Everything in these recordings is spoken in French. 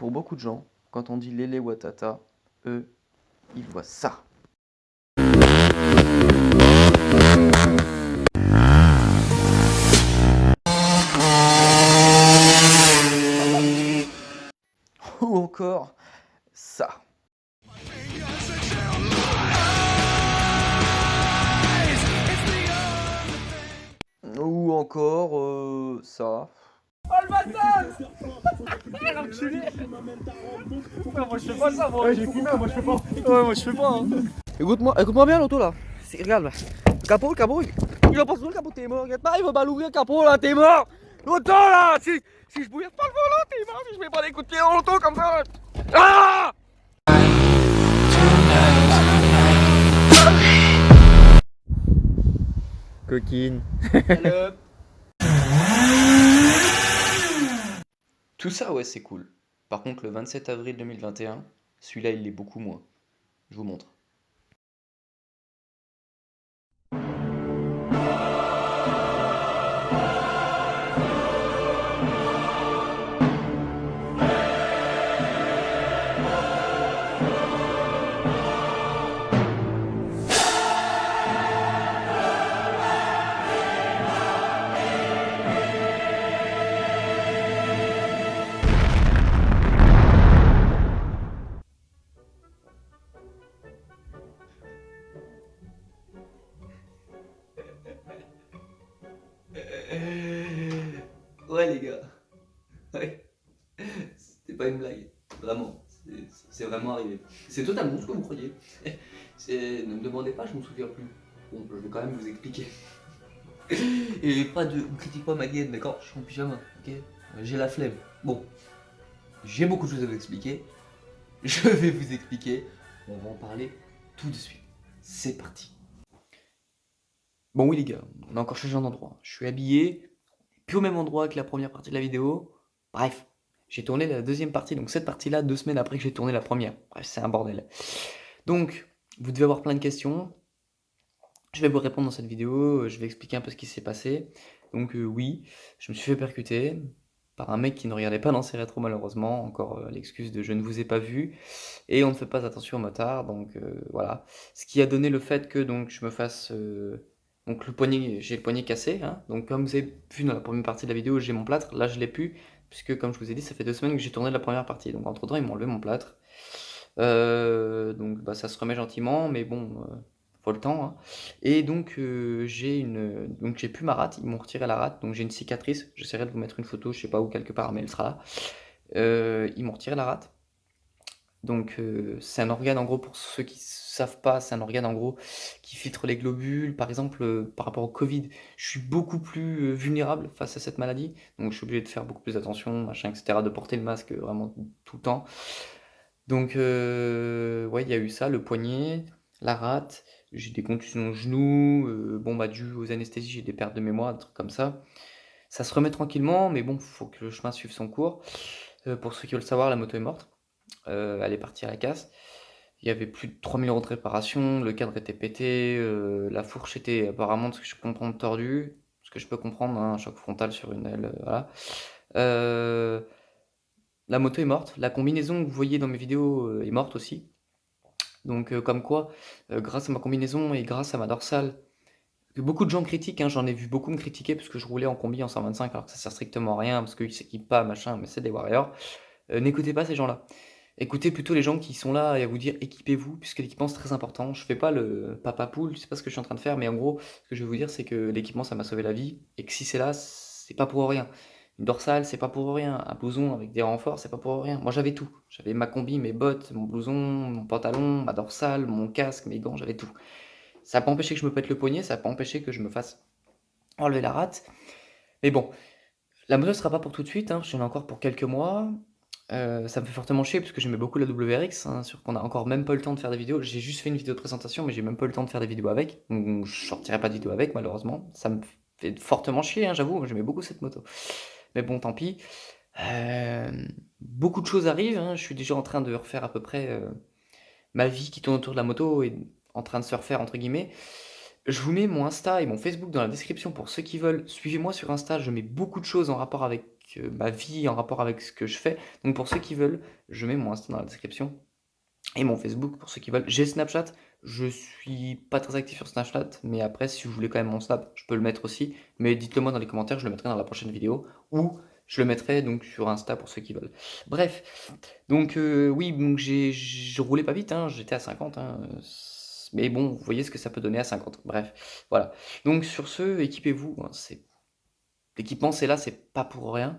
pour beaucoup de gens, quand on dit Lele Watata, eux, ils voient ça. Ou encore ça. Ou encore ça. Oh le bâtard! L'enculé! Ouais, moi je fais pas ça, moi! Ouais, j'ai fumé, moi je fais pas! Ouais, moi je fais pas! Hein. Écoute-moi bien l'auto là. Regarde là. Le capot, il a pas besoin le capot, t'es mort. Regarde pas, il va mal ouvrir le capot là, t'es mort! L'auto là! Si je bouillette pas le volant, t'es mort! Si je mets pas des coups de pied dans l'auto comme ça! Ah! Coquine. Tout ça, ouais, c'est cool. Par contre, le 27 avril 2021, celui-là, il l'est beaucoup moins. Je vous montre. Ouais, les gars. Ouais. C'était pas une blague. Vraiment. C'est vraiment arrivé. C'est totalement ce que vous croyez. Ne me demandez pas, je me souviens plus. Bon, je vais quand même vous expliquer. Et pas de. Critique pas ma gaine, d'accord? Je suis en pyjama, ok? J'ai la flemme. Bon. J'ai beaucoup de choses à vous expliquer. Je vais vous expliquer. On va en parler tout de suite. C'est parti. Bon, oui, les gars, on a encore changé d'endroit. Je suis habillé, plus au même endroit que la première partie de la vidéo. Bref, j'ai tourné la deuxième partie, donc cette partie-là, 2 semaines après que j'ai tourné la première. Bref, c'est un bordel. Donc, vous devez avoir plein de questions. Je vais vous répondre dans cette vidéo, je vais expliquer un peu ce qui s'est passé. Donc oui, je me suis fait percuter par un mec qui ne regardait pas dans ses rétros malheureusement, encore l'excuse de je ne vous ai pas vu, et on ne fait pas attention au motard, donc voilà. Ce qui a donné le fait que donc je me fasse... donc le poignet, j'ai le poignet cassé, hein. Donc comme vous avez vu dans la première partie de la vidéo, j'ai mon plâtre, là je l'ai plus, puisque comme je vous ai dit, ça fait 2 semaines que j'ai tourné la première partie, donc entre temps ils m'ont enlevé mon plâtre. Donc bah, ça se remet gentiment, mais bon, faut le temps, hein. Et donc j'ai plus ma rate, ils m'ont retiré la rate, donc j'ai une cicatrice. J'essaierai de vous mettre une photo, je sais pas où quelque part, mais elle sera là. Ils m'ont retiré la rate. Donc c'est un organe en gros, pour ceux qui savent pas, c'est un organe en gros qui filtre les globules. Par exemple, par rapport au Covid, je suis beaucoup plus vulnérable face à cette maladie, donc je suis obligé de faire beaucoup plus attention, machin, etc., de porter le masque vraiment tout le temps. Donc ouais, il y a eu ça, le poignet, la rate, j'ai des contusions au genou, bon bah dû aux anesthésies, j'ai des pertes de mémoire, des trucs comme ça. Ça se remet tranquillement, mais bon, faut que le chemin suive son cours. Pour ceux qui veulent savoir, la moto est morte, elle est partie à la casse. Il y avait plus de 3 000 € de réparation, le cadre était pété, la fourche était apparemment, de ce que je comprends, tordue, ce que je peux comprendre, hein, un choc frontal sur une aile, voilà. La moto est morte, la combinaison que vous voyez dans mes vidéos est morte aussi. Donc comme quoi, grâce à ma combinaison et grâce à ma dorsale, que beaucoup de gens critiquent, hein, j'en ai vu beaucoup me critiquer parce que je roulais en combi en 125 alors que ça sert strictement à rien, parce qu'ils s'équipent pas, machin, mais c'est des warriors. N'écoutez pas ces gens-là. Écoutez plutôt les gens qui sont là et à vous dire équipez-vous, puisque l'équipement c'est très important. Je fais pas le papa poule, je sais pas ce que je suis en train de faire, mais en gros, ce que je vais vous dire, c'est que l'équipement ça m'a sauvé la vie, et que si c'est là, c'est pas pour rien. Une dorsale, c'est pas pour rien. Un blouson avec des renforts, c'est pas pour rien. Moi j'avais tout. J'avais ma combi, mes bottes, mon blouson, mon pantalon, ma dorsale, mon casque, mes gants, j'avais tout. Ça n'a pas empêché que je me pète le poignet, ça n'a pas empêché que je me fasse enlever la rate. Mais bon, la moto ne sera pas pour tout de suite, hein, j'en ai encore pour quelques mois. Ça me fait fortement chier parce que j'aimais beaucoup la WRX, hein, sur qu'on a encore même pas eu le temps de faire des vidéos. J'ai juste fait une vidéo de présentation, mais j'ai même pas eu le temps de faire des vidéos avec. Donc je sortirai pas de vidéo avec, malheureusement. Ça me fait fortement chier, hein, j'avoue, j'aimais beaucoup cette moto. Mais bon, tant pis. Beaucoup de choses arrivent, hein, je suis déjà en train de refaire à peu près ma vie qui tourne autour de la moto et en train de se refaire entre guillemets. Je vous mets mon Insta et mon Facebook dans la description pour ceux qui veulent. Suivez-moi sur Insta, je mets beaucoup de choses en rapport avec ma vie en rapport avec ce que je fais. Donc pour ceux qui veulent, je mets mon Insta dans la description et mon Facebook pour ceux qui veulent. J'ai Snapchat, je suis pas très actif sur Snapchat, mais après si vous voulez quand même mon Snap, je peux le mettre aussi. Mais dites-le moi dans les commentaires, je le mettrai dans la prochaine vidéo ou je le mettrai donc sur Insta pour ceux qui veulent. Bref, donc oui, donc je roulais pas vite, hein, j'étais à 50, hein, mais bon, vous voyez ce que ça peut donner à 50. Bref, voilà. Donc sur ce, équipez-vous, hein, l'équipement c'est là, c'est pas pour rien.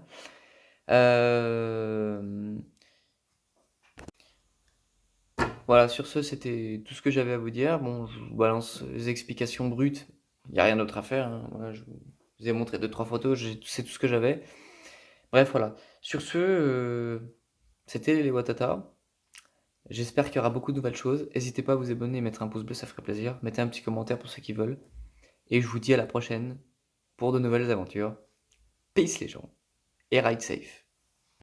Voilà, sur ce, c'était tout ce que j'avais à vous dire. Bon, je vous balance les explications brutes. Il n'y a rien d'autre à faire, hein. Voilà, je vous ai montré 2-3 photos, c'est tout ce que j'avais. Bref, voilà. Sur ce, c'était les Watata. J'espère qu'il y aura beaucoup de nouvelles choses. N'hésitez pas à vous abonner et mettre un pouce bleu, ça ferait plaisir. Mettez un petit commentaire pour ceux qui veulent. Et je vous dis à la prochaine pour de nouvelles aventures. Peace les gens. Et ride safe.